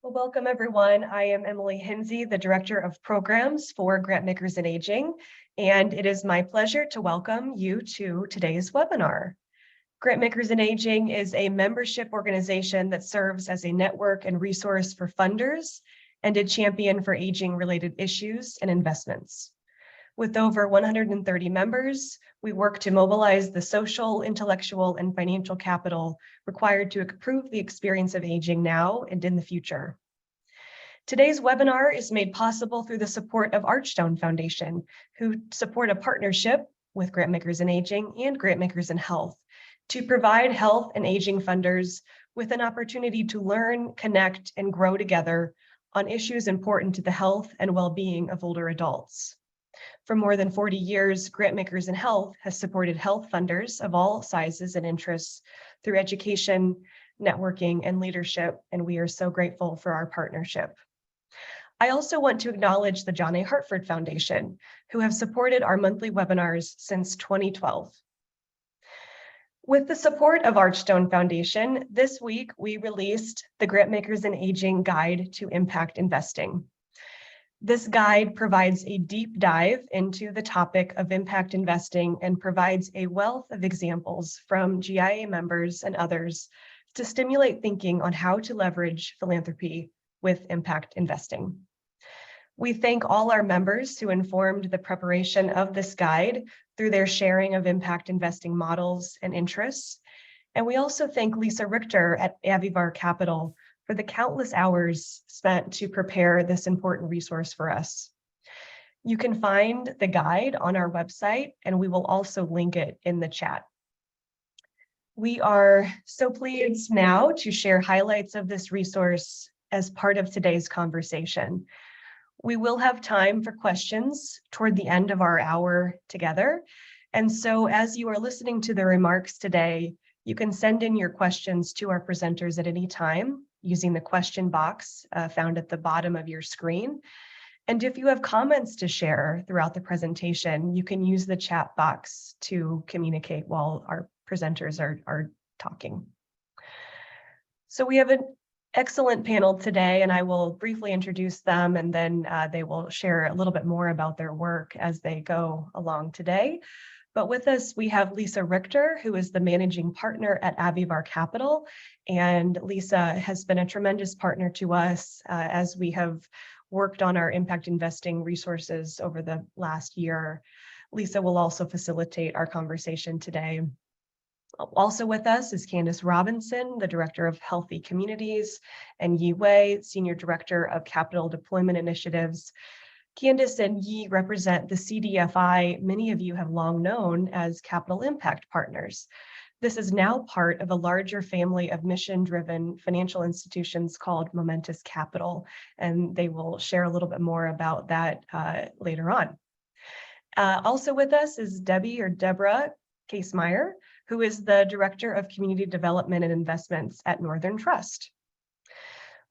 Well, welcome everyone. I am Emily Hinsey, the Director of Programs for Grantmakers in Aging, and it is my pleasure to welcome you to today's webinar. Grantmakers in Aging is a membership organization that serves as a network and resource for funders and a champion for aging-related issues and investments. With over 130 members, we work to mobilize the social, intellectual, and financial capital required to improve the experience of aging now and in the future. Today's webinar is made possible through the support of Archstone Foundation, who support a partnership with Grantmakers in Aging and Grantmakers in Health to provide health and aging funders with an opportunity to learn, connect, and grow together on issues important to the health and well-being of older adults. For more than 40 years, Grantmakers in Health has supported health funders of all sizes and interests through education, networking, and leadership, and we are so grateful for our partnership. I also want to acknowledge the John A. Hartford Foundation, who have supported our monthly webinars since 2012. With the support of Archstone Foundation, this week we released the Grantmakers in Aging Guide to Impact Investing. This guide provides a deep dive into the topic of impact investing and provides a wealth of examples from GIA members and others to stimulate thinking on how to leverage philanthropy with impact investing. We thank all our members who informed the preparation of this guide through their sharing of impact investing models and interests. And we also thank Lisa Richter at Avivar Capital for the countless hours spent to prepare this important resource for us. You can find the guide on our website, and we will also link it in the chat. We are so pleased now to share highlights of this resource as part of today's conversation. We will have time for questions toward the end of our hour together. And so as you are listening to the remarks today, you can send in your questions to our presenters at any time using the question box found at the bottom of your screen. And if you have comments to share throughout the presentation, you can use the chat box to communicate while our presenters are talking. So we have an excellent panel today, and I will briefly introduce them, and then they will share a little bit more about their work as they go along today. But with us, we have Lisa Richter, who is the managing partner at Avivar Capital. And Lisa has been a tremendous partner to us as we have worked on our impact investing resources over the last year. Lisa will also facilitate our conversation today. Also with us is Candace Robinson, the Director of Healthy Communities, and Yi Wei, Senior Director of Capital Deployment Initiatives. Candace and Yi represent the CDFI many of you have long known as Capital Impact Partners. This is now part of a larger family of mission-driven financial institutions called Momentous Capital, and they will share a little bit more about that later on. Also with us is Deborah Casemeyer, who is the Director of Community Development and Investments at Northern Trust.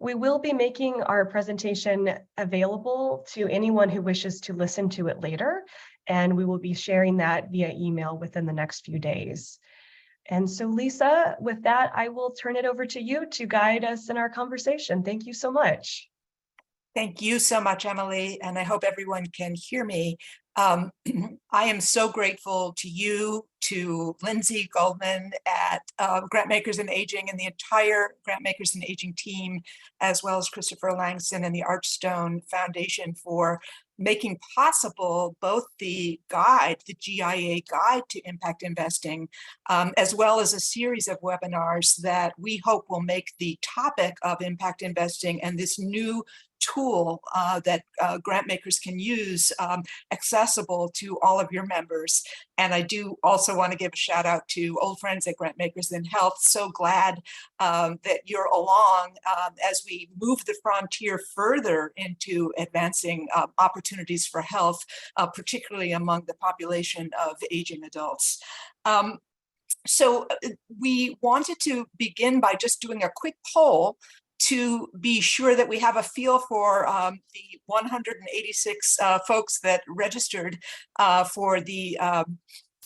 We will be making our presentation available to anyone who wishes to listen to it later, and we will be sharing that via email within the next few days. And so Lisa, with that, I will turn it over to you to guide us in our conversation. Thank you so much. Thank you so much, Emily, and I hope everyone can hear me. I am so grateful to you, to Lindsay Goldman at Grantmakers in Aging and the entire Grantmakers in Aging team, as well as Christopher Langston and the Archstone Foundation for making possible both the guide, the GIA guide to impact investing, as well as a series of webinars that we hope will make the topic of impact investing and this new tool that Grantmakers can use accessible to all of your members. And I do also want to give a shout out to old friends at Grantmakers in Health. So glad that you're along as we move the frontier further into advancing opportunities for health, particularly among the population of aging adults. So we wanted to begin by just doing a quick poll to be sure that we have a feel for the 186 folks that registered for the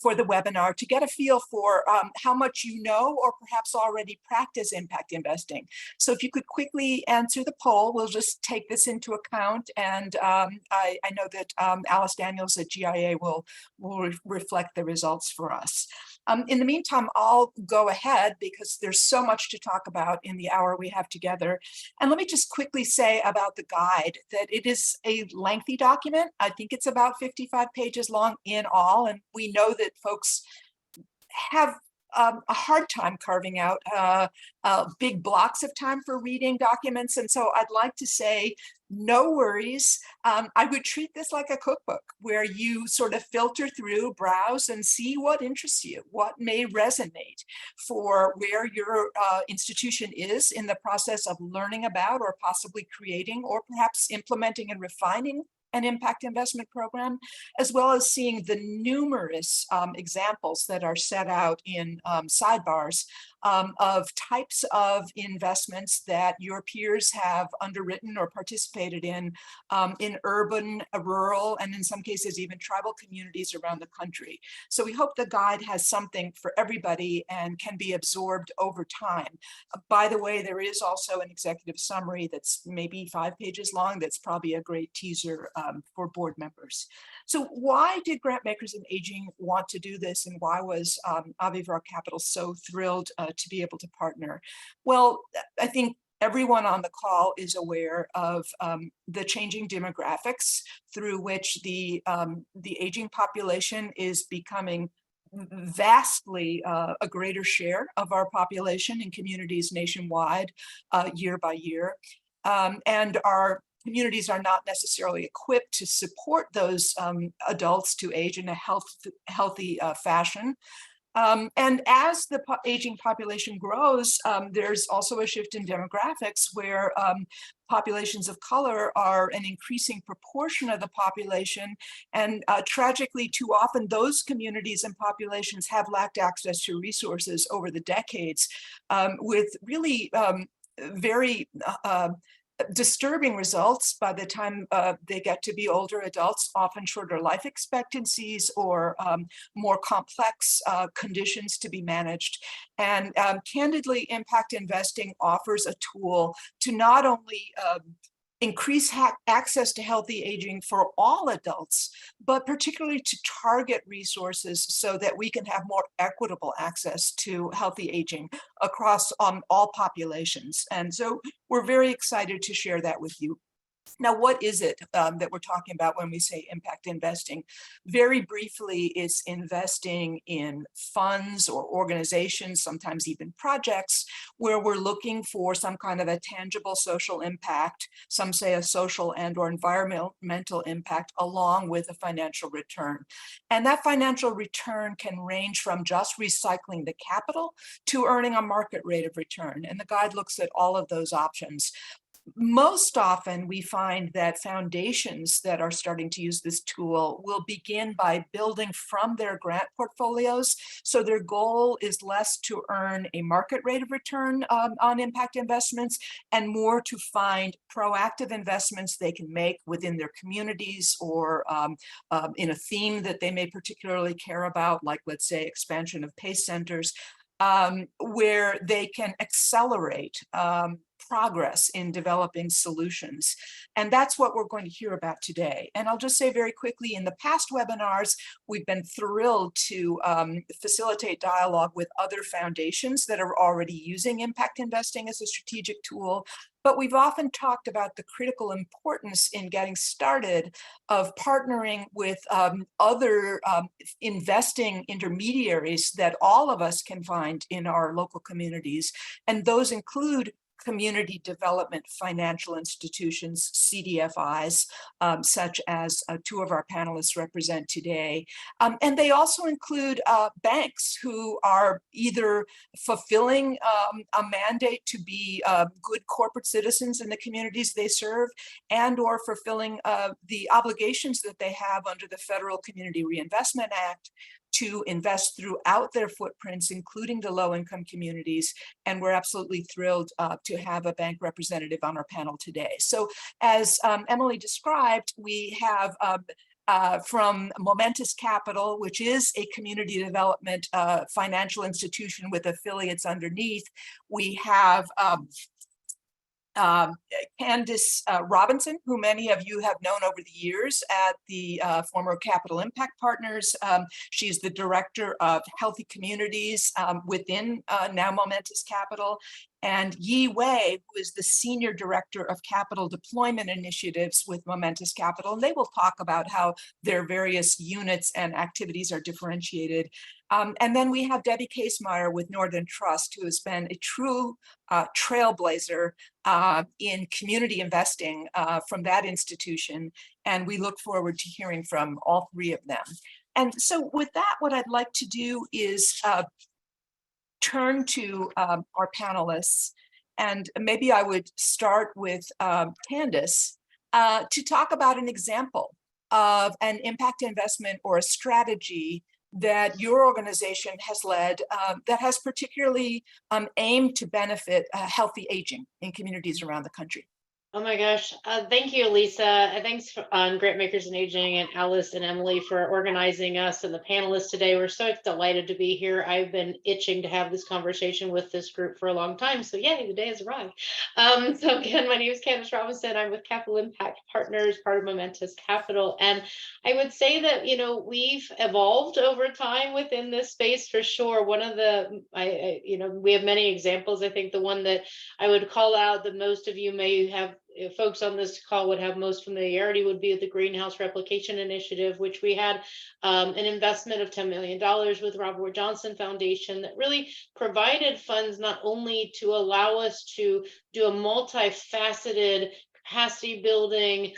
for the webinar to get a feel for how much you know or perhaps already practice impact investing. So if you could quickly answer the poll, we'll just take this into account. And I know that Alice Daniels at GIA will reflect the results for us. In the meantime, I'll go ahead because there's so much to talk about in the hour we have together. And let me just quickly say about the guide that it is a lengthy document. I think it's about 55 pages long in all. And we know that folks have a hard time carving out big blocks of time for reading documents. And so I'd like to say, no worries. I would treat this like a cookbook where you sort of filter through, browse, and see what interests you, what may resonate for where your institution is in the process of learning about or possibly creating or perhaps implementing and refining an impact investment program, as well as seeing the numerous examples that are set out in sidebars of types of investments that your peers have underwritten or participated in urban, rural, and in some cases even tribal communities around the country. So we hope the guide has something for everybody and can be absorbed over time. By the way, there is also an executive summary that's maybe 5 pages long. That's probably a great teaser for board members. So why did Grantmakers in Aging want to do this, and why was Avivar Capital so thrilled to be able to partner? Well, I think everyone on the call is aware of the changing demographics through which the aging population is becoming vastly a greater share of our population in communities nationwide year by year. And our communities are not necessarily equipped to support those adults to age in a healthy fashion. And as the aging population grows, there's also a shift in demographics where populations of color are an increasing proportion of the population. And tragically, too often, those communities and populations have lacked access to resources over the decades with really very disturbing results by the time they get to be older adults, often shorter life expectancies or more complex conditions to be managed. And candidly, impact investing offers a tool to not only increase access to healthy aging for all adults, but particularly to target resources so that we can have more equitable access to healthy aging across all populations. And so we're very excited to share that with you. Now, what is it that we're talking about when we say impact investing? Very briefly, it's investing in funds or organizations, sometimes even projects, where we're looking for some kind of a tangible social impact, some say a social and or environmental impact, along with a financial return. And that financial return can range from just recycling the capital to earning a market rate of return. And the guide looks at all of those options. Most often, we find that foundations that are starting to use this tool will begin by building from their grant portfolios. So their goal is less to earn a market rate of return on impact investments and more to find proactive investments they can make within their communities or in a theme that they may particularly care about, like, let's say, expansion of PACE centers, where they can accelerate progress in developing solutions. And that's what we're going to hear about today. And I'll just say very quickly, in the past webinars, we've been thrilled to facilitate dialogue with other foundations that are already using impact investing as a strategic tool. But we've often talked about the critical importance in getting started of partnering with other investing intermediaries that all of us can find in our local communities. And those include community development financial institutions, CDFIs, such as 2 of our panelists represent today. And they also include banks who are either fulfilling a mandate to be good corporate citizens in the communities they serve, and or fulfilling the obligations that they have under the Federal Community Reinvestment Act to invest throughout their footprints, including the low-income communities. And we're absolutely thrilled to have a bank representative on our panel today. So as Emily described, we have from Momentous Capital, which is a community development financial institution with affiliates underneath. We have Candace Robinson, who many of you have known over the years at the former Capital Impact Partners. She's the director of Healthy Communities within now Momentous Capital. And Yi Wei, who is the senior director of capital deployment initiatives with Momentous Capital. And they will talk about how their various units and activities are differentiated. And then we have Debbie Casemeyer with Northern Trust, who has been a true trailblazer in community investing from that institution. And we look forward to hearing from all three of them. And so with that, what I'd like to do is turn to our panelists. And maybe I would start with Candace to talk about an example of an impact investment or a strategy that your organization has led that has particularly aimed to benefit healthy aging in communities around the country. Oh my gosh. Thank you, Lisa. And thanks Grantmakers and Aging and Alice and Emily for organizing us and the panelists today. We're so delighted to be here. I've been itching to have this conversation with this group for a long time. So yay, the day has arrived. So again, my name is Candace Robinson. I'm with Capital Impact Partners, part of Momentous Capital. And I would say that, we've evolved over time within this space for sure. One of the, we have many examples. I think the one that I would call out that most of you may have, folks on this call would have most familiarity would be the Greenhouse Replication Initiative, which we had an investment of $10 million with Robert Wood Johnson Foundation that really provided funds not only to allow us to do a multifaceted capacity building,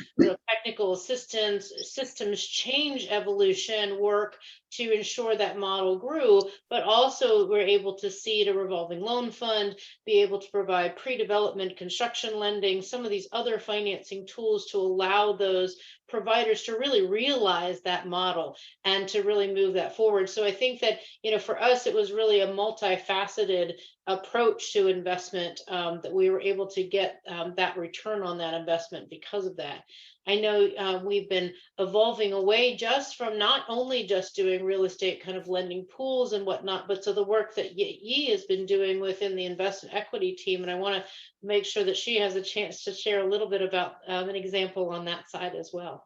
technical assistance, systems change evolution work to ensure that model grew, but also we're able to seed a revolving loan fund, be able to provide pre-development construction lending, some of these other financing tools to allow those providers to really realize that model and to really move that forward. So I think that, for us, it was really a multifaceted approach to investment that we were able to get that return on that investment because of that. I know we've been evolving away just from not only just doing real estate kind of lending pools and whatnot, but so the work that Yi has been doing within the investment equity team. And I want to make sure that she has a chance to share a little bit about an example on that side as well.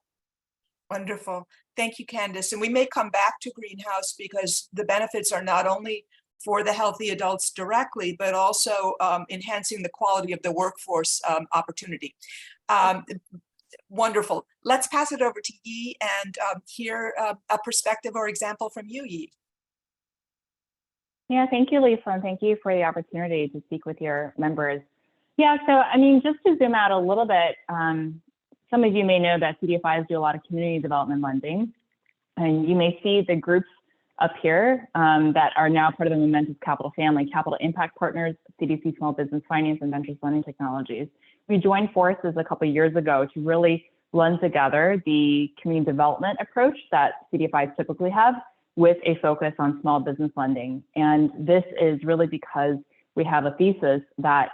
Wonderful. Thank you, Candace. And we may come back to Greenhouse because the benefits are not only for the healthy adults directly, but also enhancing the quality of the workforce opportunity. Wonderful. Let's pass it over to Yi and hear a perspective or example from you, Yi. Yeah, thank you, Lisa, and thank you for the opportunity to speak with your members. Yeah, so just to zoom out a little bit, some of you may know that CDFIs do a lot of community development lending, and you may see the groups up here that are now part of the Momentous Capital family: Capital Impact Partners, CDC Small Business Finance, and Ventures Lending Technologies. We joined forces a couple of years ago to really blend together the community development approach that CDFIs typically have with a focus on small business lending. And this is really because we have a thesis that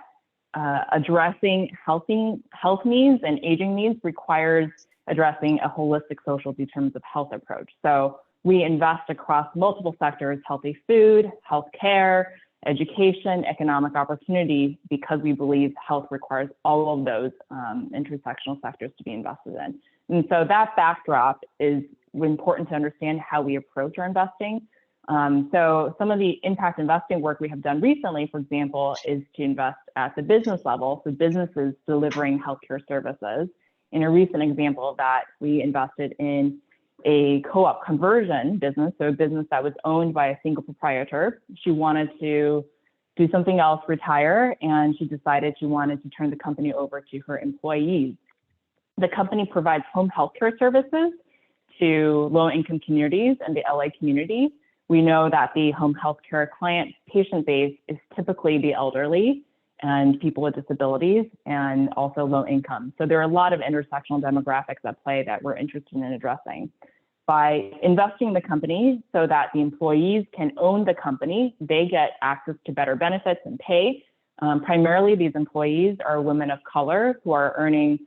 addressing health needs and aging needs requires addressing a holistic social determinants of health approach. So we invest across multiple sectors: healthy food, healthcare, education, economic opportunity, because we believe health requires all of those intersectional sectors to be invested in. And so that backdrop is important to understand how we approach our investing. So some of the impact investing work we have done recently, for example, is to invest at the business level, so businesses delivering healthcare services. In a recent example of that, we invested in a co-op conversion business, so a business that was owned by a single proprietor. She wanted to do something else, retire, and she decided she wanted to turn the company over to her employees. The company provides home healthcare services to low-income communities and the LA community. We know that the home healthcare client patient base is typically the elderly and people with disabilities and also low income. So there are a lot of intersectional demographics at play that we're interested in addressing. By investing in the company so that the employees can own the company, they get access to better benefits and pay. Primarily, these employees are women of color who are earning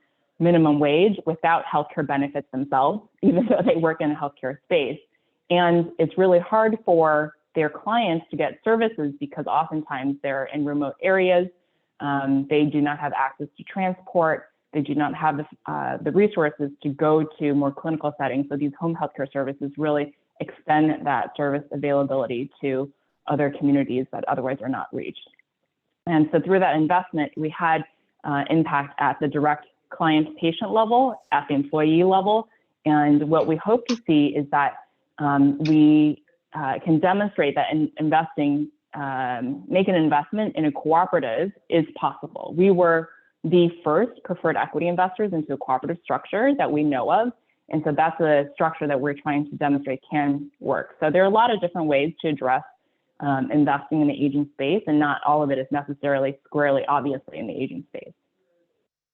minimum wage without healthcare benefits themselves, even though they work in a healthcare space. And it's really hard for their clients to get services because oftentimes they're in remote areas. They do not have access to transport. They do not have the resources to go to more clinical settings. So these home healthcare services really extend that service availability to other communities that otherwise are not reached. And so through that investment, we had impact at the direct client patient level, at the employee level. And what we hope to see is that we can demonstrate that investing, make an investment in a cooperative is possible. We were the first preferred equity investors into a cooperative structure that we know of. And so that's a structure that we're trying to demonstrate can work. So there are a lot of different ways to address investing in the aging space, and not all of it is necessarily squarely, obviously, in the aging space.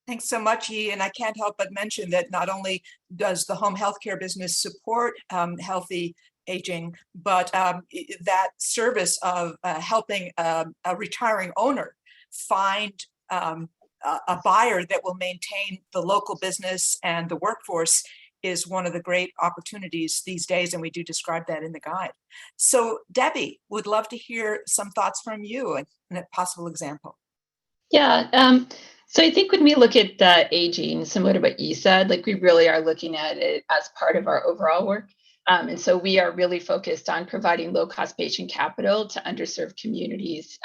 Thanks so much, Yi. And I can't help but mention that not only does the home healthcare business support healthy aging, but that service of helping a retiring owner find a buyer that will maintain the local business and the workforce is one of the great opportunities these days, and we do describe that in the guide. So Debbie, would love to hear some thoughts from you and a possible example. Yeah, so I think when we look at aging, similar to what you said, like we really are looking at it as part of our overall work. And so we are really focused on providing low-cost patient capital to underserved communities,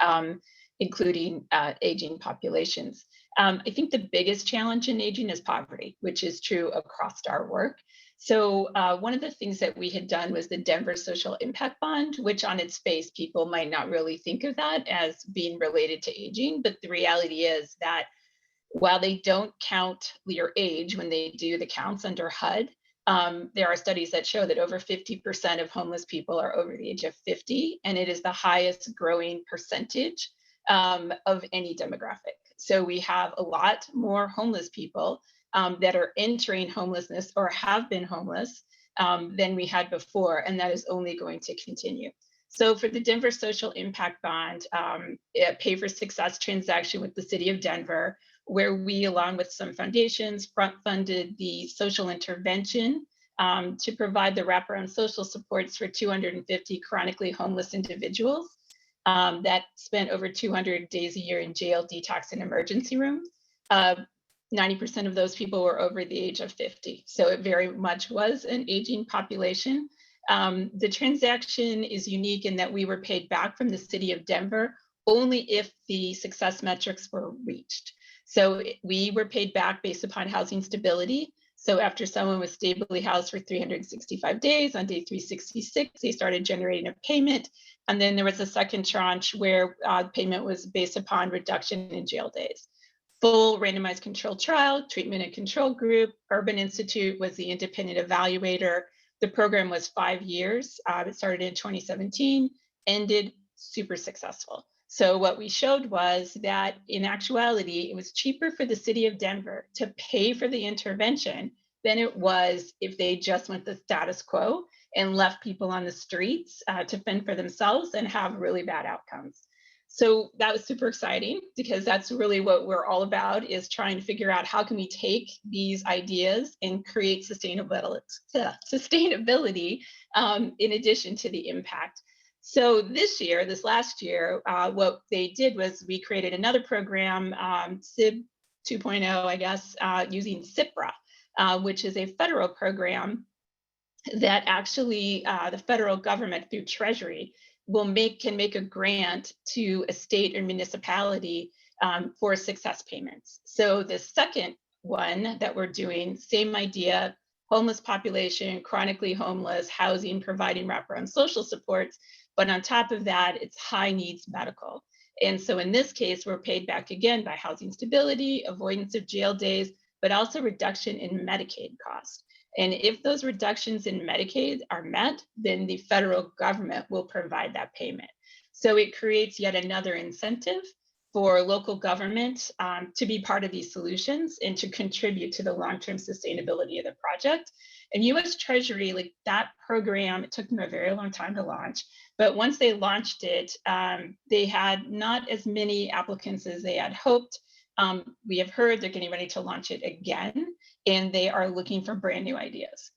including aging populations. I think the biggest challenge in aging is poverty, which is true across our work. So one of the things that we had done was the Denver Social Impact Bond, which on its face, people might not really think of that as being related to aging. But the reality is that while they don't count your age when they do the counts under HUD, there are studies that show that over 50% of homeless people are over the age of 50, and it is the highest growing percentage of any demographic. So we have a lot more homeless people that are entering homelessness or have been homeless than we had before, and that is only going to continue. So for the Denver Social Impact Bond, a Pay for Success transaction with the city of Denver, where we, along with some foundations, front-funded the social intervention to provide the wraparound social supports for 250 chronically homeless individuals that spent over 200 days a year in jail, detox, and emergency rooms. 90% of those people were over the age of 50. So it very much was an aging population. The transaction is unique in that we were paid back from the city of Denver only if the success metrics were reached. So we were paid back based upon housing stability. So after someone was stably housed for 365 days, on day 366, they started generating a payment. And then there was a second tranche where payment was based upon reduction in jail days. Full randomized controlled trial, treatment and control group. Urban Institute was the independent evaluator. The program was 5 years. It started in 2017, ended super successful. So what we showed was that in actuality, it was cheaper for the city of Denver to pay for the intervention than it was if they just went the status quo and left people on the streets to fend for themselves and have really bad outcomes. So that was super exciting because that's really what we're all about, is trying to figure out how can we take these ideas and create sustainability in addition to the impact. So this last year, what they did was we created another program, SIB 2.0, I guess, using CIPRA, which is a federal program that actually the federal government through Treasury can make a grant to a state or municipality for success payments. So the second one that we're doing, same idea, homeless population, chronically homeless, housing, providing wraparound social supports. But on top of that, it's high needs medical. And so in this case, we're paid back again by housing stability, avoidance of jail days, but also reduction in Medicaid costs. And if those reductions in Medicaid are met, then the federal government will provide that payment. So it creates yet another incentive for local government to be part of these solutions and to contribute to the long-term sustainability of the project. And US Treasury, like that program, it took them a very long time to launch. But once they launched it, they had not as many applicants as they had hoped. We have heard they're getting ready to launch it again, and they are looking for brand new ideas.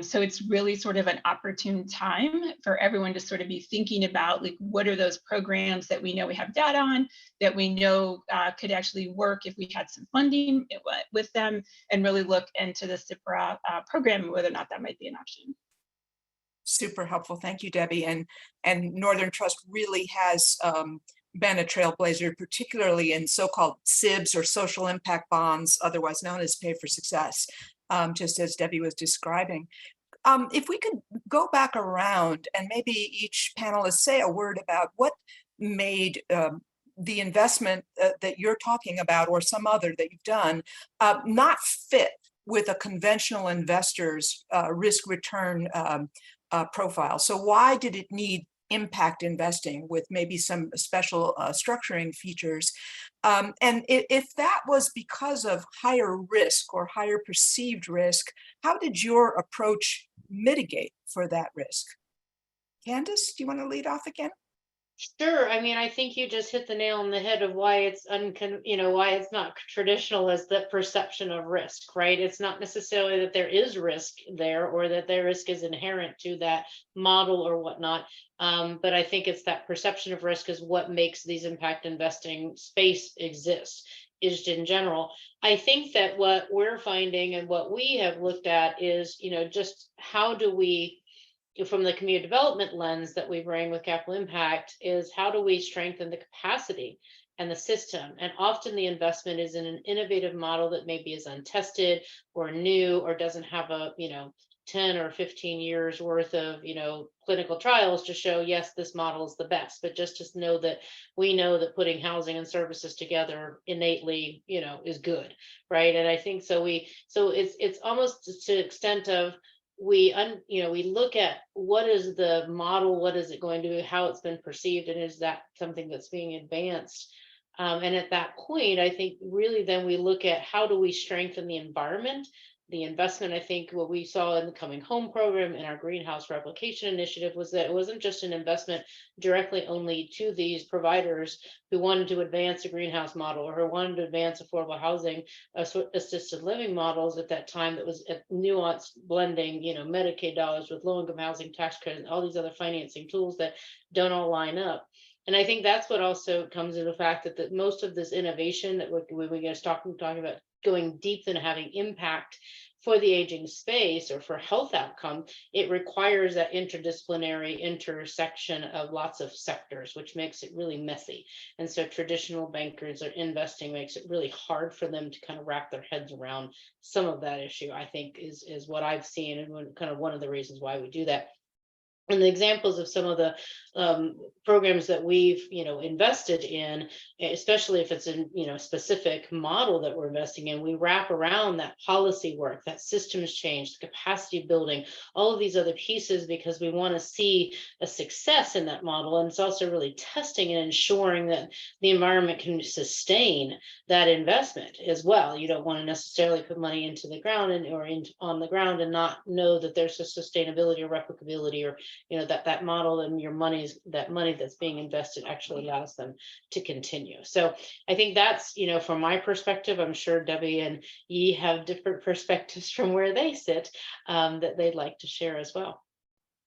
So it's really sort of an opportune time for everyone to sort of be thinking about, like, what are those programs that we know we have data on, that we know could actually work if we had some funding with them, and really look into the CIPRA program and whether or not that might be an option. Super helpful. Thank you, Debbie. And Northern Trust really has been a trailblazer, particularly in so-called SIBs, or social impact bonds, otherwise known as pay for success, just as Debbie was describing. If we could go back around and maybe each panelist say a word about what made the investment that you're talking about, or some other that you've done, not fit with a conventional investor's risk return profile. So why did it need impact investing with maybe some special structuring features? And if that was because of higher risk or higher perceived risk, how did your approach mitigate for that risk? Candace, do you want to lead off again? Sure. I mean, I think you just hit the nail on the head of why it's why it's not traditional as the perception of risk, right? It's not necessarily that there is risk there, or that their risk is inherent to that model or whatnot. But I think it's that perception of risk is what makes these impact investing space exist. Is in general. I think that what we're finding and what we have looked at is, just how do we, from the community development lens that we bring with capital impact, is how do we strengthen the capacity and the system? And often the investment is in an innovative model that maybe is untested or new, or doesn't have a 10 or 15 years worth of clinical trials to show, yes, this model is the best. But just to know that we know that putting housing and services together innately is good, right? And I think so it's almost to the extent of we look at what is the model, what is it going to do, how it's been perceived, and is that something that's being advanced? And at that point, I think really then we look at how do we strengthen the environment, the investment. I think what we saw in the Coming Home program and our greenhouse replication initiative was that it wasn't just an investment directly only to these providers who wanted to advance a greenhouse model, or who wanted to advance affordable housing, assisted living models at that time, that was a nuanced blending, Medicaid dollars with low-income housing tax credit and all these other financing tools that don't all line up. And I think that's what also comes to the fact that most of this innovation that we're going to talking about going deep and having impact for the aging space or for health outcome, it requires that interdisciplinary intersection of lots of sectors, which makes it really messy. And so traditional bankers or investing makes it really hard for them to kind of wrap their heads around some of that issue, I think is what I've seen, and kind of one of the reasons why we do that. And the examples of some of the programs that we've invested in, especially if it's in specific model that we're investing in, we wrap around that policy work, that systems change, the capacity building, all of these other pieces, because we want to see a success in that model. And it's also really testing and ensuring that the environment can sustain that investment as well. You don't want to necessarily put money into the ground on the ground and not know that there's a sustainability or replicability, or that model and that money that's being invested actually allows them to continue. So I think that's, from my perspective, I'm sure Debbie and Yi have different perspectives from where they sit that they'd like to share as well.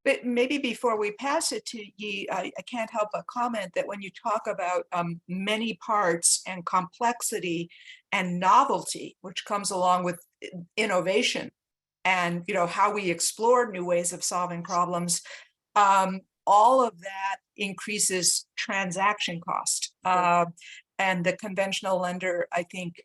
But maybe before we pass it to Yi, I can't help but comment that when you talk about many parts and complexity and novelty, which comes along with innovation, and how we explore new ways of solving problems, all of that increases transaction cost. And the conventional lender, I think,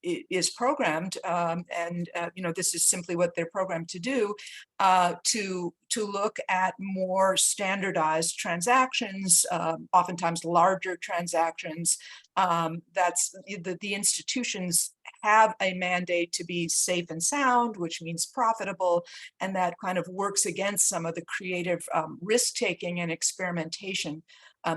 is programmed, and this is simply what they're programmed to do, to look at more standardized transactions, oftentimes larger transactions. That's the institutions have a mandate to be safe and sound, which means profitable, and that kind of works against some of the creative risk-taking and experimentation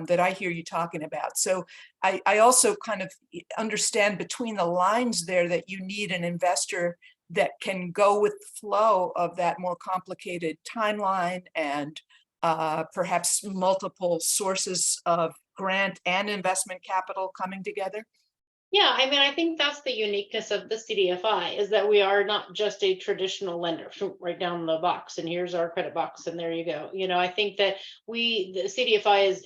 that I hear you talking about. So I also kind of understand between the lines there that you need an investor that can go with the flow of that more complicated timeline and perhaps multiple sources of grant and investment capital coming together. Yeah, I mean, I think that's the uniqueness of the CDFI is that we are not just a traditional lender, right down the box, and here's our credit box, and there you go. I think that the CDFI is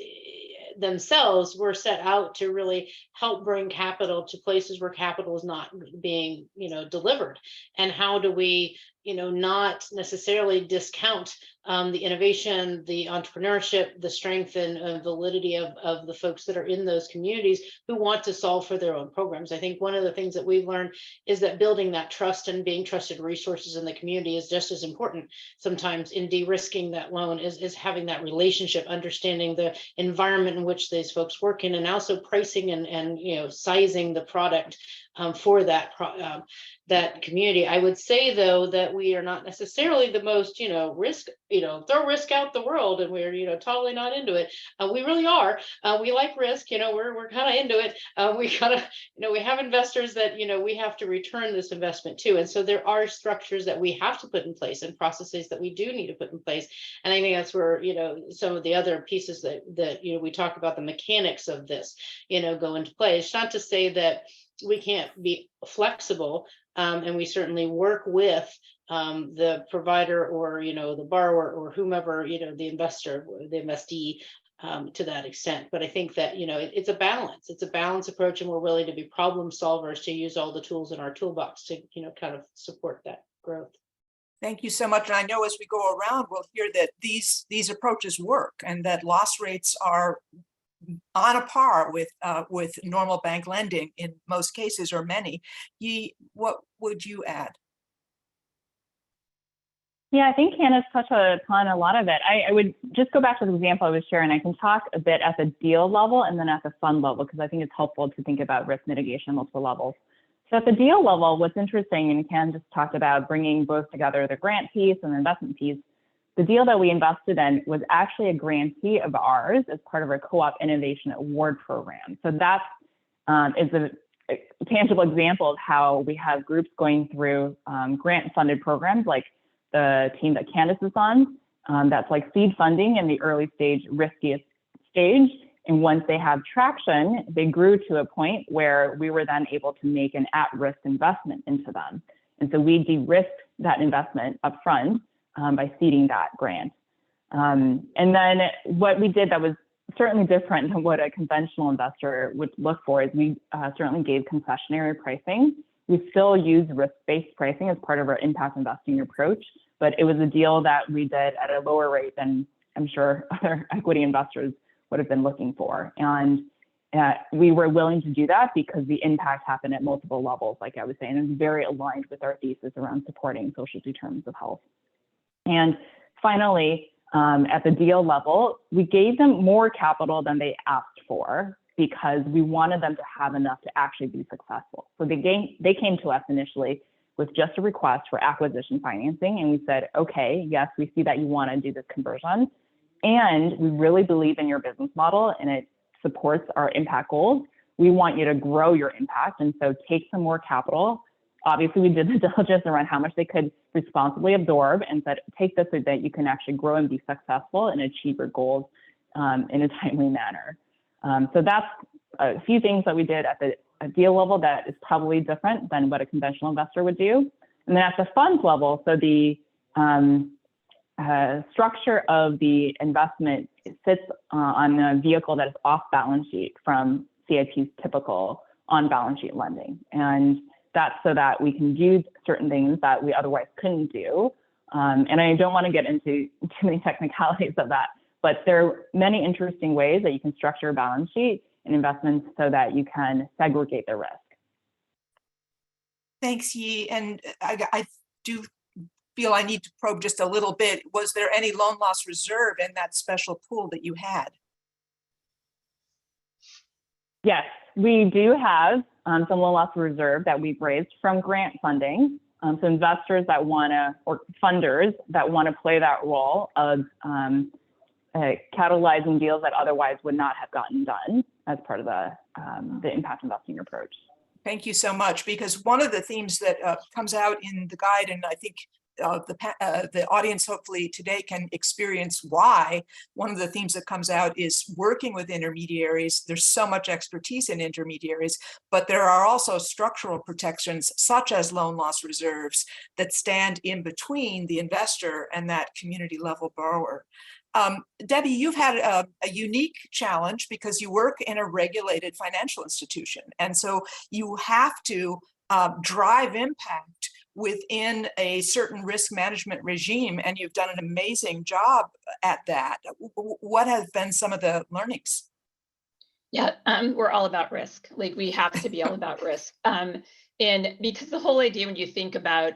themselves were set out to really help bring capital to places where capital is not being, delivered. And how do we, not necessarily discount the innovation, the entrepreneurship, the strength and validity of the folks that are in those communities who want to solve for their own programs. I think one of the things that we've learned is that building that trust and being trusted resources in the community is just as important sometimes in de-risking that loan is having that relationship, understanding the environment in which these folks work in, and also pricing and sizing the product for that community. I would say though that we are not necessarily the most risk, throw risk out the world, and we're totally not into it. We really are. We like risk. We're kind of into it. We kind of we have investors that we have to return this investment to, and so there are structures that we have to put in place and processes that we do need to put in place. And I think that's where some of the other pieces that we talk about, the mechanics of this go into play. It's not to say that we can't be flexible, and we certainly work with the provider or the borrower or whomever the investor, the investee, to that extent. But I think that it's a balance. It's a balanced approach, and we're willing to be problem solvers to use all the tools in our toolbox to kind of support that growth. Thank you so much. And I know as we go around, we'll hear that these approaches work and that loss rates are on a par with normal bank lending in most cases, or many. What would you add? Yeah, I think Hannah's touched upon a lot of it. I would just go back to the example I was sharing. I can talk a bit at the deal level and then at the fund level, because I think it's helpful to think about risk mitigation on multiple levels. So at the deal level, what's interesting, and Ken just talked about bringing both together the grant piece and the investment piece. The deal that we invested in was actually a grantee of ours as part of our Co-op Innovation Award program. So that is a tangible example of how we have groups going through grant-funded programs like the team that Candace is on. That's like seed funding in the early stage, riskiest stage. And once they have traction, they grew to a point where we were then able to make an at-risk investment into them. And so we de-risked that investment upfront by seeding that grant. And then what we did that was certainly different than what a conventional investor would look for is we certainly gave concessionary pricing. We still use risk-based pricing as part of our impact investing approach, but it was a deal that we did at a lower rate than I'm sure other equity investors would have been looking for. And we were willing to do that because the impact happened at multiple levels, like I was saying, and very aligned with our thesis around supporting social determinants of health. And finally, at the deal level, we gave them more capital than they asked for because we wanted them to have enough to actually be successful. So they came to us initially with just a request for acquisition financing. And we said, okay, yes, we see that you want to do this conversion. And we really believe in your business model and it supports our impact goals. We want you to grow your impact. And so take some more capital. Obviously, we did the diligence around how much they could responsibly absorb and said, take this so that you can actually grow and be successful and achieve your goals in a timely manner. So that's a few things that we did at the deal level that is probably different than what a conventional investor would do. And then at the funds level, so the structure of the investment sits on a vehicle that is off balance sheet from CIP's typical on balance sheet lending. And that's so that we can do certain things that we otherwise couldn't do. And I don't want to get into too many technicalities of that, but there are many interesting ways that you can structure a balance sheet and investments so that you can segregate the risk. Thanks, Yi. And I do feel I need to probe just a little bit. Was there any loan loss reserve in that special pool that you had? Yes, we do have some loan loss reserve that we've raised from grant funding. So investors that want to, or funders that want to play that role of catalyzing deals that otherwise would not have gotten done as part of the impact investing approach. Thank you so much, because one of the themes that comes out in the guide, and I think the audience hopefully today can experience why one of the themes that comes out is working with intermediaries. There's so much expertise in intermediaries, but there are also structural protections such as loan loss reserves that stand in between the investor and that community level borrower. Debbie, you've had a unique challenge because you work in a regulated financial institution. And so you have to drive impact within a certain risk management regime. And you've done an amazing job at that. What have been some of the learnings? Yeah, we're all about risk. Like we have to be all about risk. And because the whole idea when you think about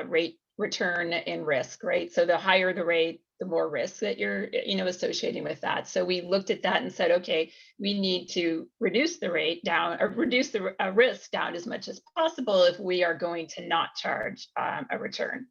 rate return and risk, right? So the higher the rate, the more risk that you're, associating with that. So we looked at that and said, okay, we need to reduce the rate down or reduce the risk down as much as possible if we are going to not charge a return.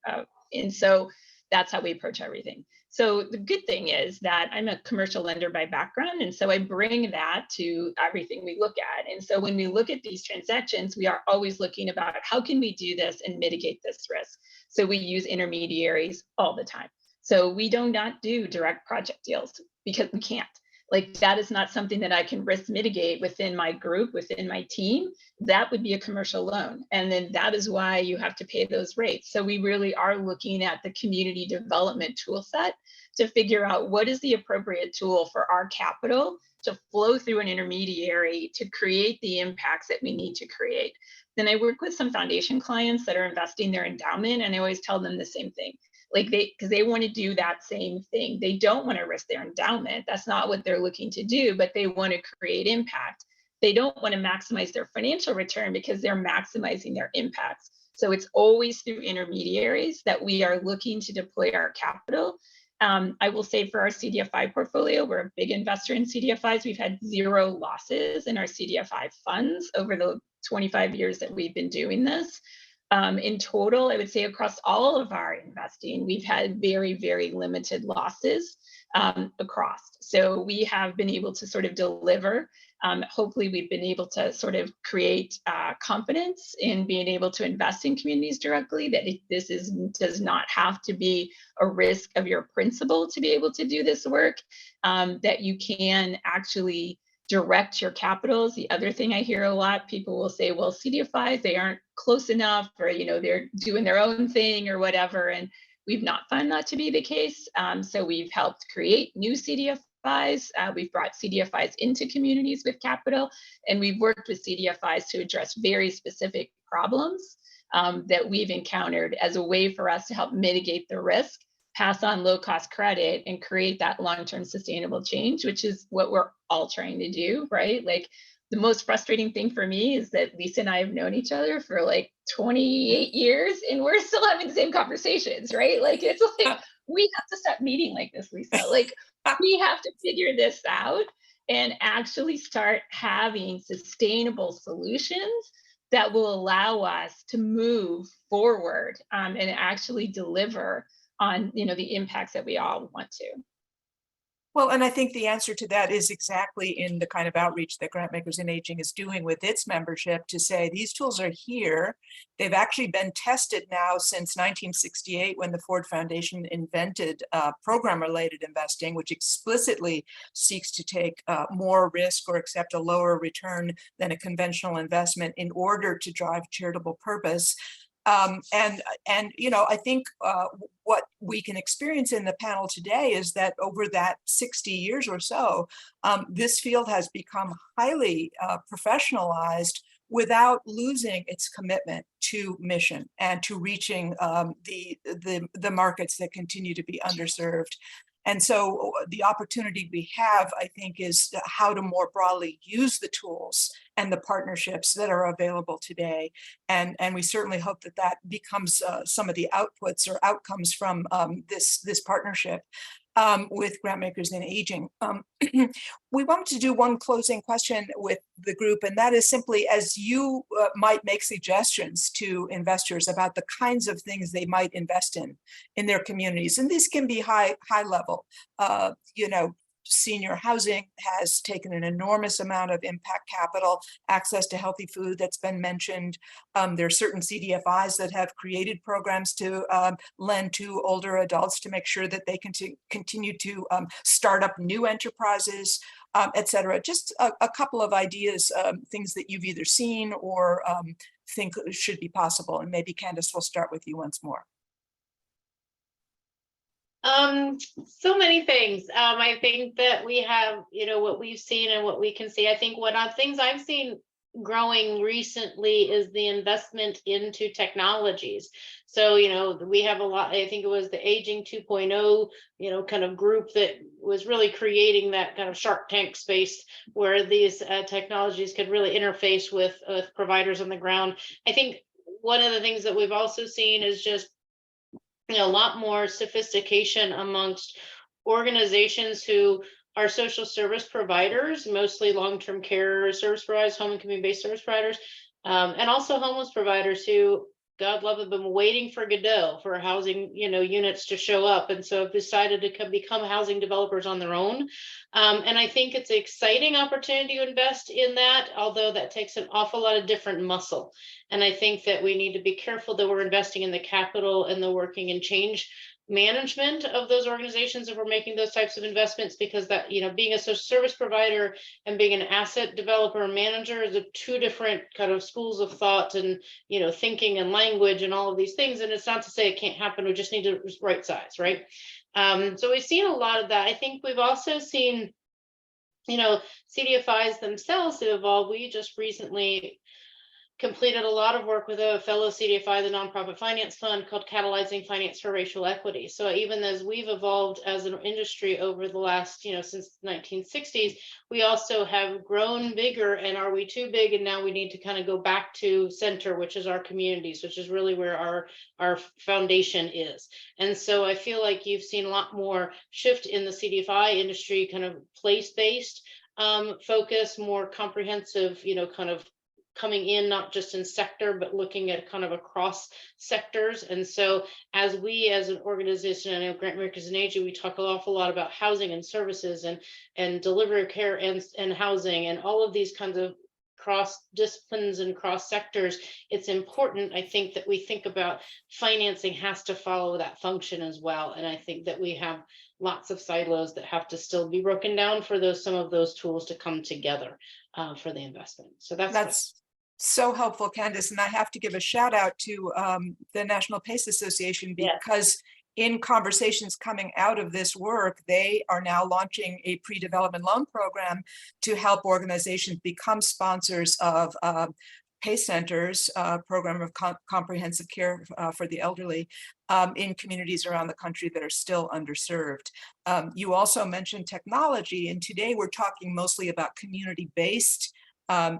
And so that's how we approach everything. So the good thing is that I'm a commercial lender by background. And so I bring that to everything we look at. And so when we look at these transactions, we are always looking about how can we do this and mitigate this risk. So we use intermediaries all the time. So we do not do direct project deals because we can't. Like that is not something that I can risk mitigate within my group, within my team. That would be a commercial loan. And then that is why you have to pay those rates. So we really are looking at the community development tool set to figure out what is the appropriate tool for our capital to flow through an intermediary to create the impacts that we need to create. Then I work with some foundation clients that are investing their endowment, and I always tell them the same thing. Like because they want to do that same thing. They don't want to risk their endowment. That's not what they're looking to do, but they want to create impact. They don't want to maximize their financial return because they're maximizing their impacts. So it's always through intermediaries that we are looking to deploy our capital. I will say for our CDFI portfolio, we're a big investor in CDFIs. We've had 0 losses in our CDFI funds over the 25 years that we've been doing this. In total, I would say across all of our investing, we've had very, very limited losses across. So we have been able to sort of deliver. Hopefully, we've been able to sort of create confidence in being able to invest in communities directly, that does not have to be a risk of your principal to be able to do this work, that you can actually direct your capitals. The other thing I hear a lot, people will say, well, CDFIs, they aren't close enough, or, they're doing their own thing or whatever. And we've not found that to be the case. So we've helped create new CDFIs. We've brought CDFIs into communities with capital, and we've worked with CDFIs to address very specific problems that we've encountered as a way for us to help mitigate the risk, pass on low cost credit, and create that long-term sustainable change, which is what we're all trying to do, right? Like the most frustrating thing for me is that Lisa and I have known each other for like 28 years and we're still having the same conversations, right? Like it's like, we have to stop meeting like this, Lisa. Like we have to figure this out and actually start having sustainable solutions that will allow us to move forward and actually deliver on the impacts that we all want to. Well, and I think the answer to that is exactly in the kind of outreach that Grantmakers in Aging is doing with its membership to say these tools are here. They've actually been tested now since 1968 when the Ford Foundation invented program-related investing, which explicitly seeks to take more risk or accept a lower return than a conventional investment in order to drive charitable purpose. I think what we can experience in the panel today is that over that 60 years or so, this field has become highly professionalized without losing its commitment to mission and to reaching the markets that continue to be underserved. And so the opportunity we have, I think, is how to more broadly use the tools and the partnerships that are available today. And we certainly hope that that becomes some of the outputs or outcomes from this partnership with Grantmakers in Aging. We wanted to do one closing question with the group, and that is simply, as you might make suggestions to investors about the kinds of things they might invest in their communities, and these can be high level, senior housing has taken an enormous amount of impact capital, access to healthy food that's been mentioned. There are certain CDFIs that have created programs to lend to older adults to make sure that they can continue to start up new enterprises, et cetera. Just a couple of ideas, things that you've either seen or think should be possible. And maybe Candace, will start with you once more. So many things. I think that we have, what we've seen and what we can see. I think one of the things I've seen growing recently is the investment into technologies. So, we have a lot, I think it was the Aging 2.0, kind of group that was really creating that kind of Shark Tank space where these technologies could really interface with providers on the ground. I think one of the things that we've also seen is just a lot more sophistication amongst organizations who are social service providers, mostly long-term care service providers, home and community-based service providers, and also homeless providers who, God love, have been waiting for Godot for housing, units to show up, and so have decided to become housing developers on their own. And I think it's an exciting opportunity to invest in that, although that takes an awful lot of different muscle. And I think that we need to be careful that we're investing in the capital and the working and change management of those organizations if we're making those types of investments, because that, being a social service provider and being an asset developer and manager is two different kind of schools of thought and, thinking and language and all of these things. And it's not to say it can't happen. We just need to right size, right? So we've seen a lot of that. I think we've also seen, CDFIs themselves to evolve. We just recently completed a lot of work with a fellow CDFI, the Nonprofit Finance Fund, called Catalyzing Finance for Racial Equity. So even as we've evolved as an industry over the last, since the 1960s, we also have grown bigger. And are we too big? And now we need to kind of go back to center, which is our communities, which is really where our foundation is. And so I feel like you've seen a lot more shift in the CDFI industry, kind of place-based focus, more comprehensive, kind of coming in not just in sector, but looking at kind of across sectors. And so as we as an organization, I know Grant Makers and Aging, we talk an awful lot about housing and services and delivery of care and housing and all of these kinds of cross disciplines and cross sectors. It's important, I think, that we think about financing has to follow that function as well. And I think that we have lots of silos that have to still be broken down for some of those tools to come together for the investment. So that's so helpful, Candace. And I have to give a shout out to the National PACE Association, because in conversations coming out of this work, they are now launching a pre-development loan program to help organizations become sponsors of PACE centers, program of comprehensive care for the elderly in communities around the country that are still underserved. You also mentioned technology, and today we're talking mostly about community-based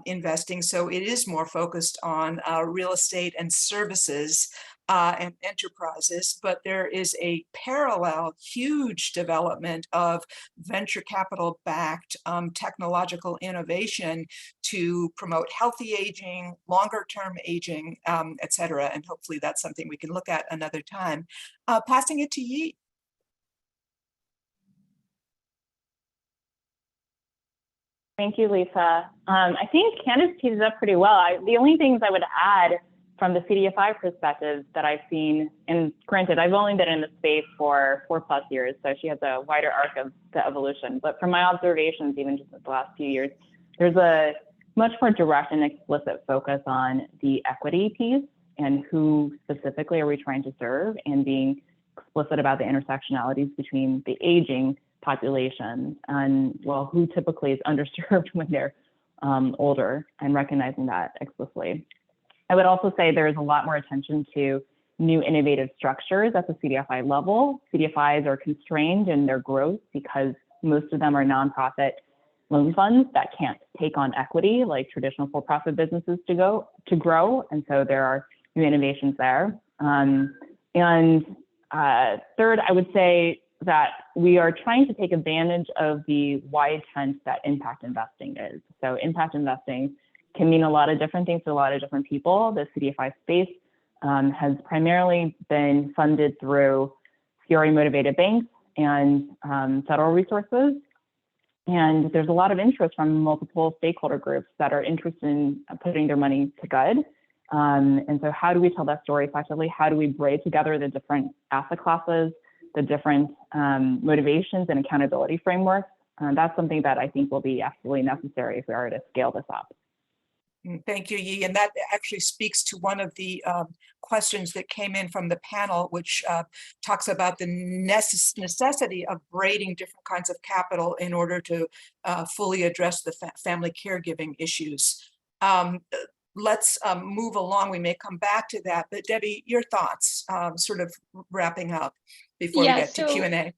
investing. So it is more focused on real estate and services and enterprises, but there is a parallel huge development of venture capital backed technological innovation to promote healthy aging, longer term aging, et cetera. And hopefully that's something we can look at another time. Passing it to Yi. Thank you, Lisa. I think Candace teed it up pretty well. The only things I would add from the CDFI perspective that I've seen, and granted, I've only been in the space for 4+ years, so she has a wider arc of the evolution. But from my observations, even just in the last few years, there's a much more direct and explicit focus on the equity piece and who specifically are we trying to serve, and being explicit about the intersectionalities between the aging population and, well, who typically is underserved when they're older, and recognizing that explicitly. I would also say there is a lot more attention to new innovative structures at the CDFI level. CDFIs are constrained in their growth because most of them are nonprofit loan funds that can't take on equity like traditional for-profit businesses to grow. And so there are new innovations there. Third, I would say that we are trying to take advantage of the wide tent that impact investing is. So impact investing can mean a lot of different things to a lot of different people. The CDFI space has primarily been funded through CRA motivated banks and federal resources. And there's a lot of interest from multiple stakeholder groups that are interested in putting their money to good. And so how do we tell that story effectively? How do we braid together the different asset classes, the different motivations and accountability frameworks? That's something that I think will be absolutely necessary if we are to scale this up. Thank you, Yi. And that actually speaks to one of the questions that came in from the panel, which talks about the necessity of braiding different kinds of capital in order to fully address the family caregiving issues. Let's move along. We may come back to that, but Debbie, your thoughts, sort of wrapping up before we get to Q&A.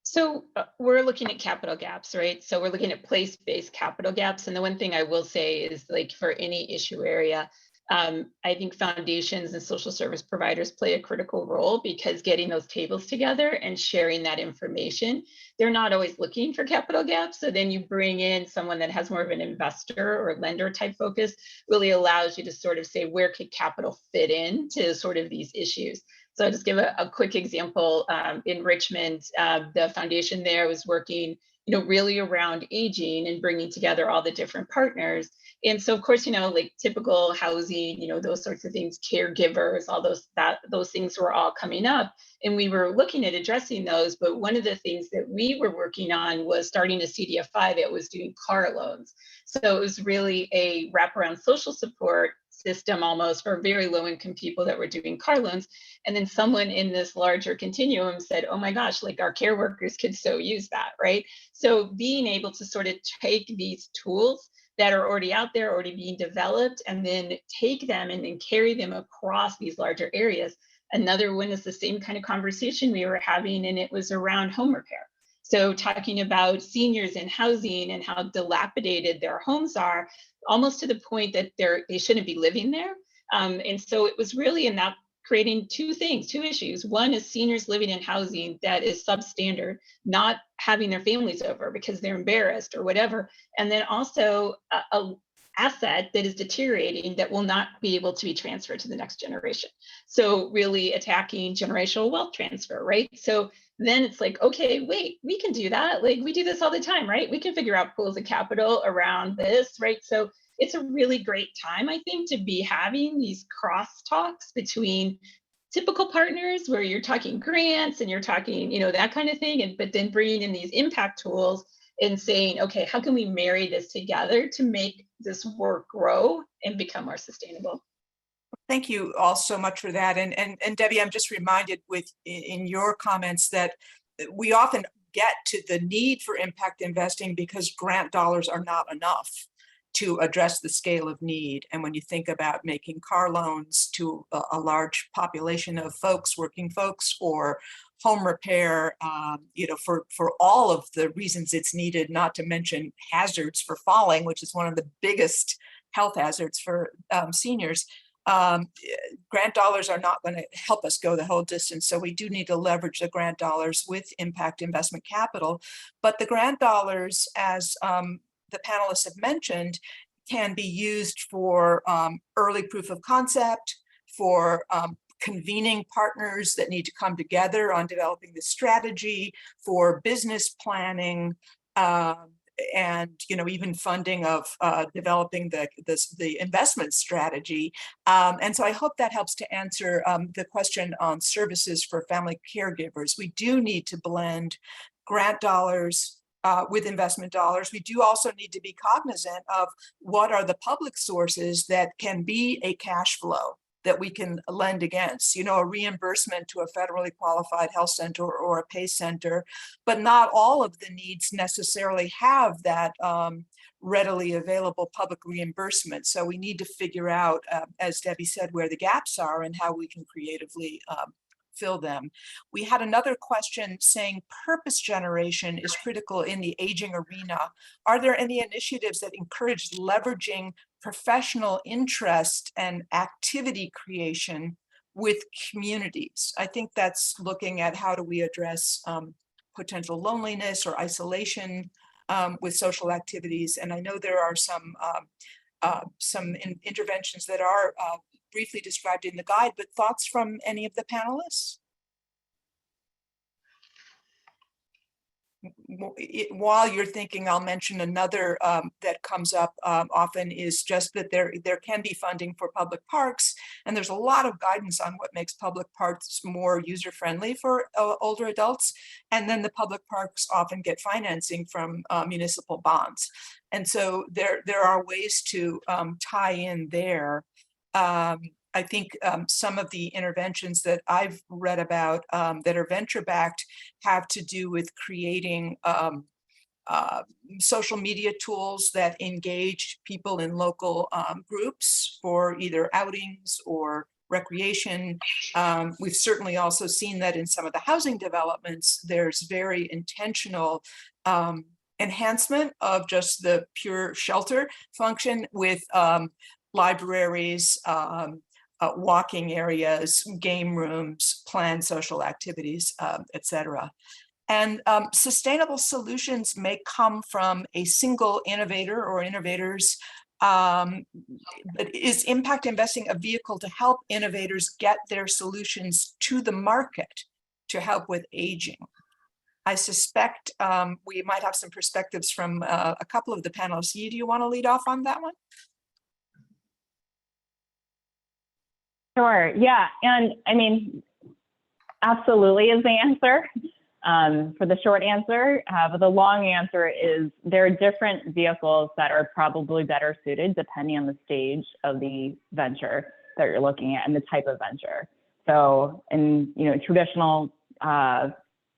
So we're looking at capital gaps, right? So we're looking at place-based capital gaps. And the one thing I will say is, like, for any issue area, I think foundations and social service providers play a critical role, because getting those tables together and sharing that information, they're not always looking for capital gaps. So then you bring in someone that has more of an investor or lender type focus, really allows you to sort of say, where could capital fit into sort of these issues? So I'll just give a quick example. In Richmond, the foundation there was working, really around aging and bringing together all the different partners. And so, of course, like typical housing, those sorts of things, caregivers, all those things were all coming up. And we were looking at addressing those. But one of the things that we were working on was starting a CDFI that was doing car loans. So it was really a wraparound social support system almost for very low income people that were doing car loans. And then someone in this larger continuum said, oh my gosh, like our care workers could so use that, right? So being able to sort of take these tools that are already out there, already being developed, and then take them and then carry them across these larger areas. Another one is the same kind of conversation we were having, and it was around home repair. So talking about seniors in housing and how dilapidated their homes are, almost to the point that they shouldn't be living there. And so it was really in that creating two issues. One is seniors living in housing that is substandard, not having their families over because they're embarrassed or whatever. And then also a asset that is deteriorating that will not be able to be transferred to the next generation. So really attacking generational wealth transfer, right? So then it's like, okay, wait, we can do that. Like we do this all the time, right? We can figure out pools of capital around this, right? So it's a really great time, I think, to be having these crosstalks between typical partners where you're talking grants and you're talking, that kind of thing. But then bringing in these impact tools and saying, okay, how can we marry this together to make this work grow and become more sustainable? Thank you all so much for that. And Debbie, I'm just reminded in your comments that we often get to the need for impact investing because grant dollars are not enough to address the scale of need. And when you think about making car loans to a large population of folks, working folks, or home repair, for all of the reasons it's needed, not to mention hazards for falling, which is one of the biggest health hazards for seniors, grant dollars are not going to help us go the whole distance. So we do need to leverage the grant dollars with impact investment capital. But the grant dollars, as the panelists have mentioned, can be used for early proof of concept, for convening partners that need to come together on developing the strategy, for business planning, and even funding of developing the investment strategy. And so I hope that helps to answer the question on services for family caregivers. We do need to blend grant dollars with investment dollars. We do also need to be cognizant of what are the public sources that can be a cash flow that we can lend against, a reimbursement to a federally qualified health center or a PACE center, but not all of the needs necessarily have that readily available public reimbursement. So we need to figure out, as Debbie said, where the gaps are and how we can creatively fill them. We had another question saying purpose generation is critical in the aging arena. Are there any initiatives that encourage leveraging professional interest and activity creation with communities? I think that's looking at how do we address potential loneliness or isolation with social activities. And I know there are some interventions that are briefly described in the guide, but thoughts from any of the panelists? while you're thinking, I'll mention another that comes up often is just that there can be funding for public parks, and there's a lot of guidance on what makes public parks more user-friendly for older adults. And then the public parks often get financing from municipal bonds. And so there are ways to tie in there. I think some of the interventions that I've read about that are venture-backed have to do with creating social media tools that engage people in local groups for either outings or recreation. We've certainly also seen that in some of the housing developments, there's very intentional enhancement of just the pure shelter function with libraries, walking areas, game rooms, planned social activities, et cetera. And sustainable solutions may come from a single innovator or innovators. But is impact investing a vehicle to help innovators get their solutions to the market to help with aging? I suspect we might have some perspectives from a couple of the panelists. Yi, do you want to lead off on that one? Sure. Yeah. And I mean, absolutely is the answer for the short answer. But the long answer is there are different vehicles that are probably better suited depending on the stage of the venture that you're looking at and the type of venture. So in traditional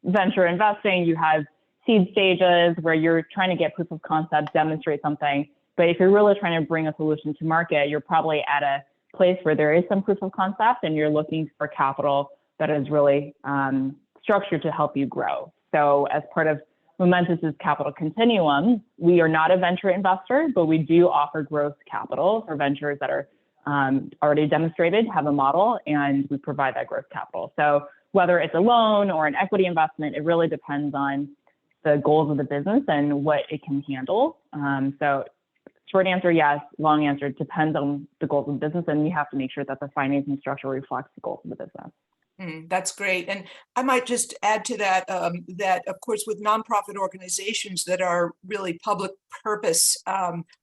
venture investing, you have seed stages where you're trying to get proof of concept, demonstrate something. But if you're really trying to bring a solution to market, you're probably at a place where there is some proof of concept and you're looking for capital that is really structured to help you grow. So as part of Momentus's capital continuum, we are not a venture investor, but we do offer growth capital for ventures that are already demonstrated, have a model, and we provide that growth capital. So whether it's a loan or an equity investment, it really depends on the goals of the business and what it can handle. So short answer, yes. Long answer, it depends on the goals of the business, and you have to make sure that the financing structure reflects the goals of the business. That's great. And I might just add to that, that of course, with nonprofit organizations that are really public purpose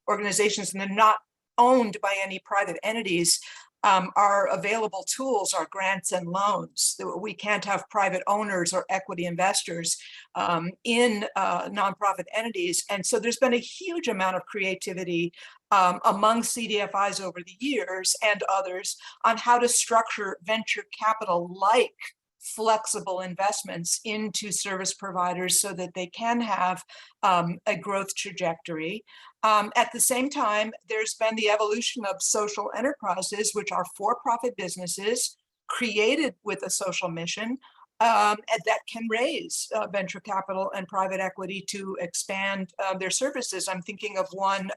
organizations, and they're not owned by any private entities, our available tools are grants and loans. We can't have private owners or equity investors in nonprofit entities. And so there's been a huge amount of creativity among CDFIs over the years and others on how to structure venture capital like flexible investments into service providers so that they can have a growth trajectory. At the same time, there's been the evolution of social enterprises, which are for-profit businesses created with a social mission that can raise venture capital and private equity to expand their services. I'm thinking of one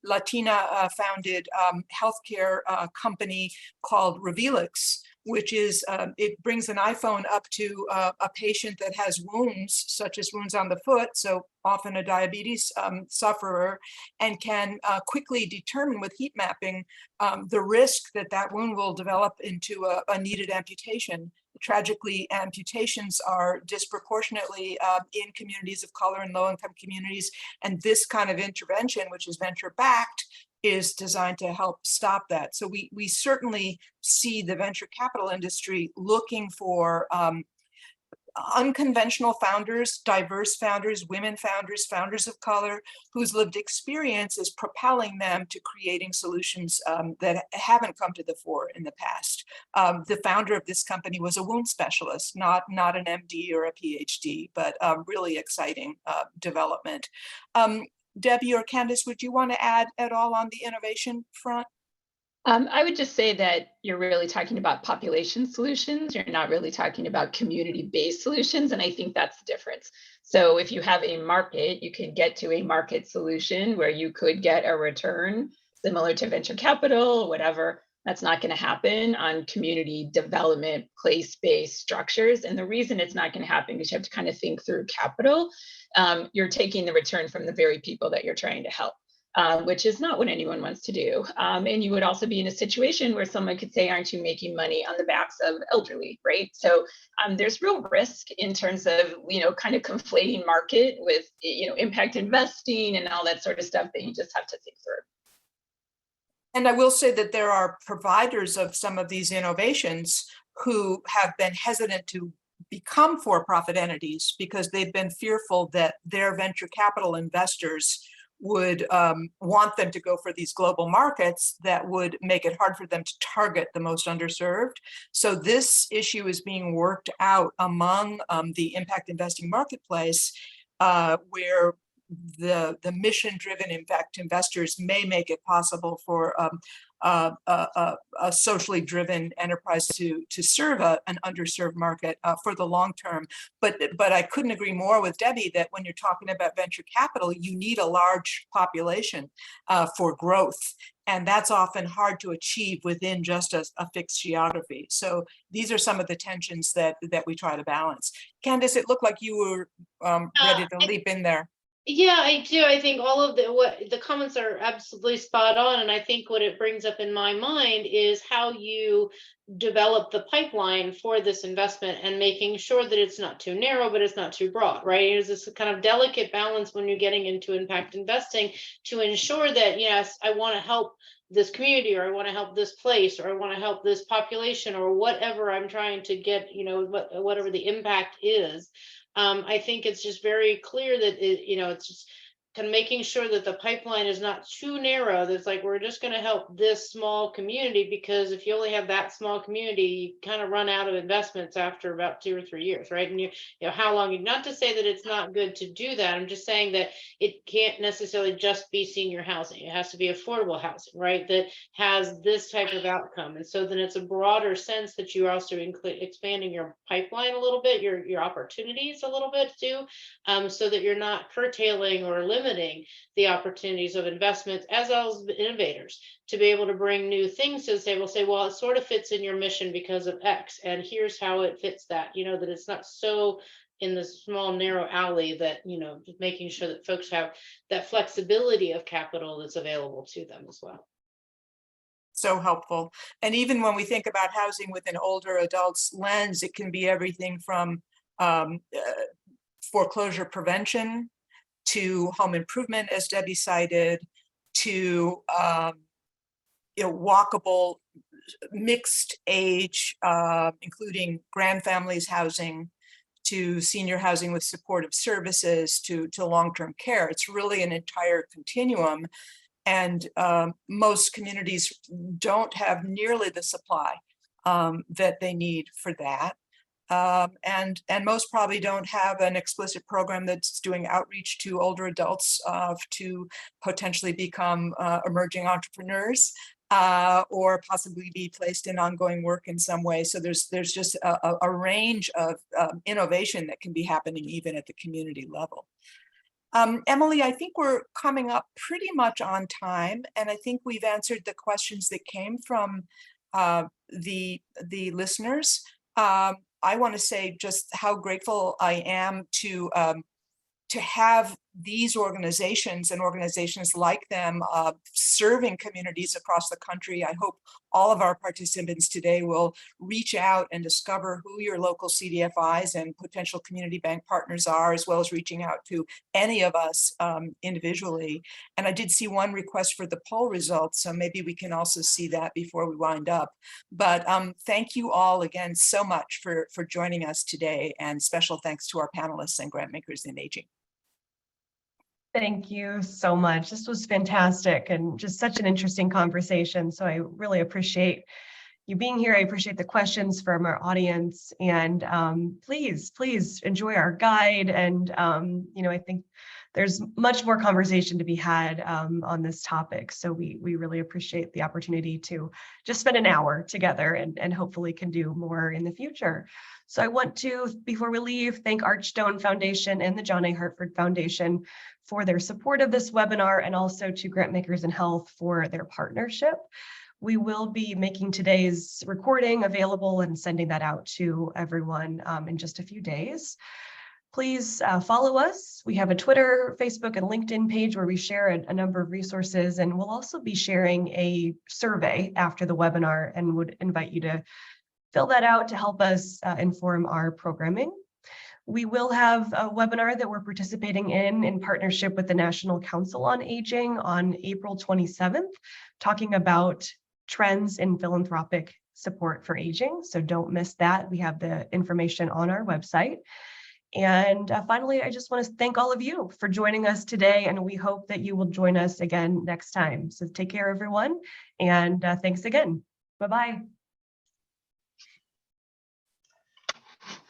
Latina-founded healthcare company called Revealix, which is, it brings an iPhone up to a patient that has wounds, such as wounds on the foot, so often a diabetes sufferer, and can quickly determine with heat mapping the risk that that wound will develop into a needed amputation. Tragically, amputations are disproportionately in communities of color and low-income communities, and this kind of intervention, which is venture-backed, is designed to help stop that. So we certainly see the venture capital industry looking for unconventional founders, diverse founders, women founders, founders of color, whose lived experience is propelling them to creating solutions that haven't come to the fore in the past. The founder of this company was a wound specialist, not an MD or a PhD, but really exciting development. Debbie or Candace, would you want to add at all on the innovation front? I would just say that you're really talking about population solutions. You're not really talking about community-based solutions. And I think that's the difference. So if you have a market, you could get to a market solution where you could get a return similar to venture capital, whatever. That's not going to happen on community development, place-based structures. And the reason it's not going to happen is you have to kind of think through capital. You're taking the return from the very people that you're trying to help. which is not what anyone wants to do. And you would also be in a situation where someone could say, aren't you making money on the backs of elderly, right? So there's real risk in terms of, kind of conflating market with, impact investing and all that sort of stuff that you just have to think through. And I will say that there are providers of some of these innovations who have been hesitant to become for-profit entities because they've been fearful that their venture capital investors would want them to go for these global markets that would make it hard for them to target the most underserved. So this issue is being worked out among the impact investing marketplace, where the mission-driven impact investors may make it possible for a socially driven enterprise to serve an underserved market for the long term. But I couldn't agree more with Debbie that when you're talking about venture capital, you need a large population for growth. And that's often hard to achieve within just a fixed geography. So these are some of the tensions that we try to balance. Candace, it looked like you were ready to leap in there. Yeah, I do. I think all of the comments are absolutely spot on. And I think what it brings up in my mind is how you develop the pipeline for this investment and making sure that it's not too narrow, but it's not too broad, right? There's this kind of delicate balance when you're getting into impact investing to ensure that, yes, I want to help this community, or I want to help this place, or I want to help this population, or whatever I'm trying to get, whatever the impact is. I think it's just very clear that it's just kind of making sure that the pipeline is not too narrow. That's like, we're just going to help this small community, because if you only have that small community, you kind of run out of investments after about 2 or 3 years, right? And how long, not to say that it's not good to do that. I'm just saying that it can't necessarily just be senior housing. It has to be affordable housing, right? That has this type of outcome. And so then it's a broader sense that you're also expanding your pipeline a little bit, your opportunities a little bit too, so that you're not curtailing or limiting the opportunities of investments as well as innovators to be able to bring new things to the table. Say, well, it sort of fits in your mission because of X, and here's how it fits that, that it's not so in the small narrow alley, that making sure that folks have that flexibility of capital that's available to them as well. So helpful. And even when we think about housing with an older adult's lens, it can be everything from foreclosure prevention to home improvement, as Debbie cited, to walkable mixed age, including grand families housing, to senior housing with supportive services, to long-term care. It's really an entire continuum. And most communities don't have nearly the supply that they need for that. And most probably don't have an explicit program that's doing outreach to older adults to potentially become emerging entrepreneurs or possibly be placed in ongoing work in some way. So there's just a range of innovation that can be happening even at the community level. Emily, I think we're coming up pretty much on time, and I think we've answered the questions that came from the listeners. I want to say just how grateful I am to have these organizations and organizations like them serving communities across the country. I hope all of our participants today will reach out and discover who your local CDFIs and potential community bank partners are, as well as reaching out to any of us individually. And I did see one request for the poll results, so maybe we can also see that before we wind up. But thank you all again so much for joining us today, and special thanks to our panelists and grant makers in aging. Thank you so much. This was fantastic and just such an interesting conversation. So I really appreciate you being here. I appreciate the questions from our audience, and please enjoy our guide. And I think there's much more conversation to be had on this topic. So we really appreciate the opportunity to just spend an hour together, and hopefully can do more in the future. So I want to, before we leave, thank Archstone Foundation and the John A. Hartford Foundation for their support of this webinar, and also to Grantmakers in Health for their partnership. We will be making today's recording available and sending that out to everyone in just a few days. Please follow us. We have a Twitter, Facebook, and LinkedIn page where we share a number of resources, and we'll also be sharing a survey after the webinar and would invite you to fill that out to help us inform our programming. We will have a webinar that we're participating in partnership with the National Council on Aging on April 27th, talking about trends in philanthropic support for aging. So don't miss that. We have the information on our website. And finally, I just want to thank all of you for joining us today, and we hope that you will join us again next time. So take care, everyone, and thanks again. Bye-bye.